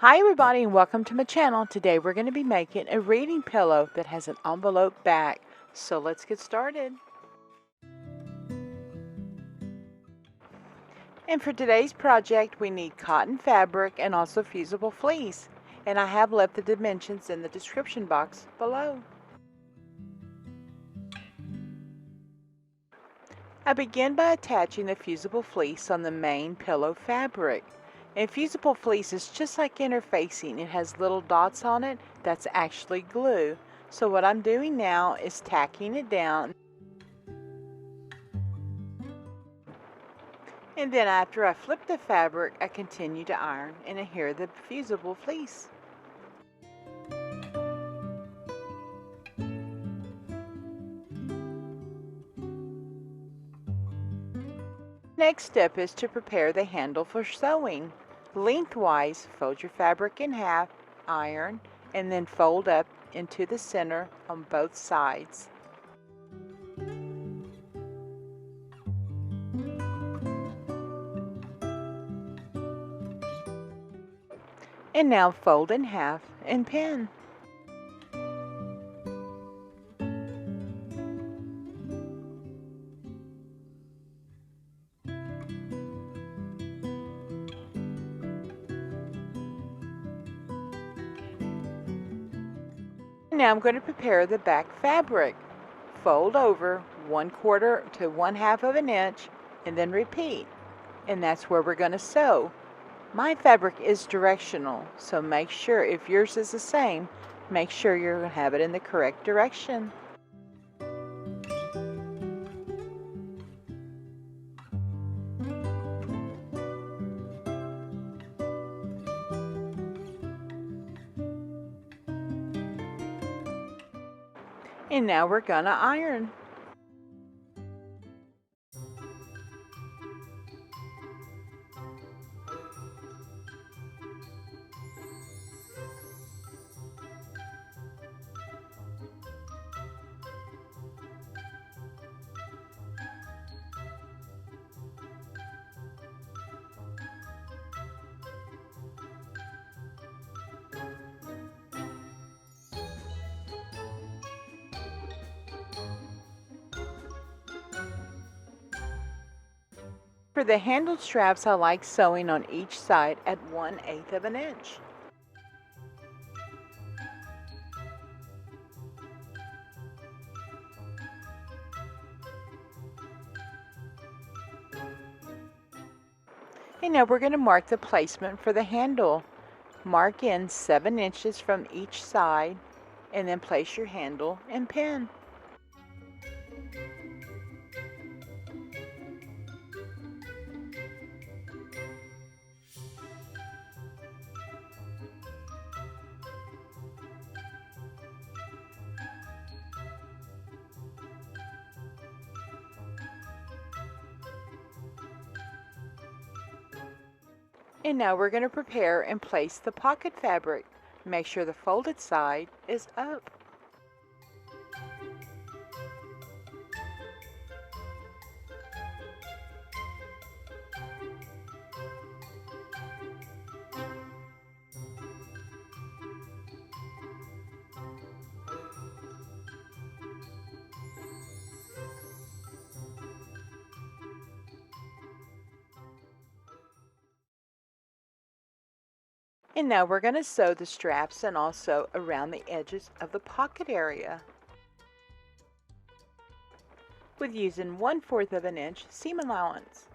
Hi everybody and welcome to my channel. Today we're going to be making a reading pillow that has an envelope back. So let's get started. And for today's project we need cotton fabric and also fusible fleece. And I have left the dimensions in the description box below. I begin by attaching the fusible fleece on the main pillow fabric. And fusible fleece is just like interfacing. It has little dots on it. That's actually glue. So what I'm doing now is tacking it down. And then after I flip the fabric, I continue to iron and adhere the fusible fleece. Next step is to prepare the handle for sewing. Lengthwise, fold your fabric in half, iron, and then fold up into the center on both sides. And now fold in half and pin. Now I'm going to prepare the back fabric. Fold over 1/4 to 1/2 of an inch and then repeat. And that's where we're going to sew. My fabric is directional, so make sure if yours is the same, make sure you're going to have it in the correct direction. And now we're going to iron. For the handle straps, I like sewing on each side at 1/8 of an inch. And now we're going to mark the placement for the handle. Mark in 7 inches from each side and then place your handle and pin. And now we're going to prepare and place the pocket fabric. Make sure the folded side is up. And now we're going to sew the straps and also around the edges of the pocket area with using 1/4 of an inch seam allowance.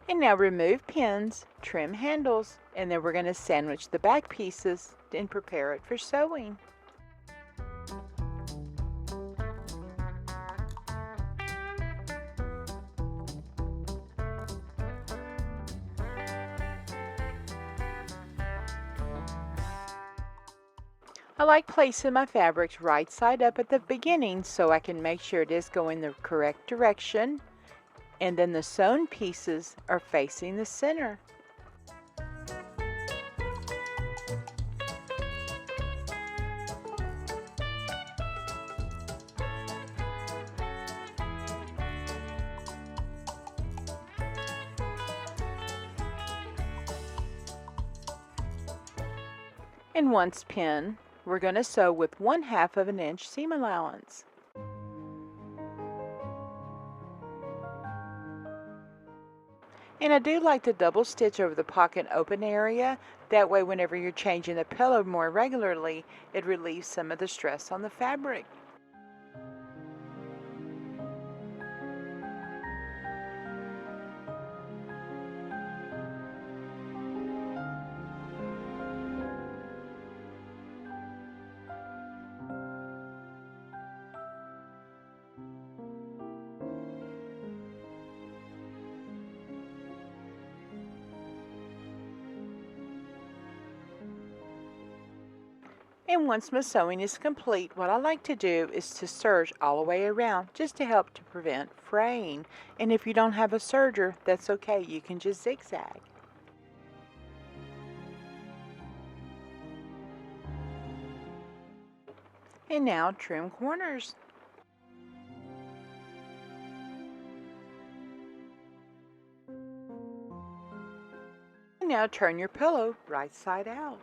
And now remove pins, trim handles, and then we're going to sandwich the back pieces and prepare it for sewing. I like placing my fabrics right side up at the beginning so I can make sure it is going the correct direction, and then the sewn pieces are facing the center. And once pinned, we're going to sew with 1/2 of an inch seam allowance. And I do like to double stitch over the pocket open area. That way whenever you're changing the pillow more regularly, it relieves some of the stress on the fabric. And once my sewing is complete, what I like to do is to serge all the way around just to help to prevent fraying. And if you don't have a serger, that's okay. You can just zigzag. And now trim corners. And now turn your pillow right side out.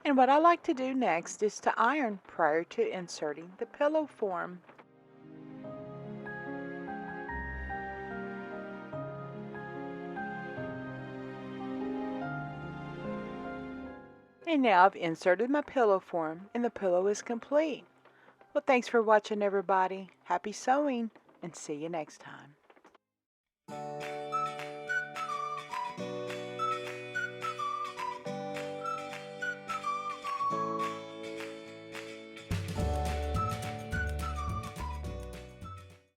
And what I like to do next is to iron prior to inserting the pillow form. And now I've inserted my pillow form and the pillow is complete. Well, thanks for watching everybody. Happy sewing and see you next time.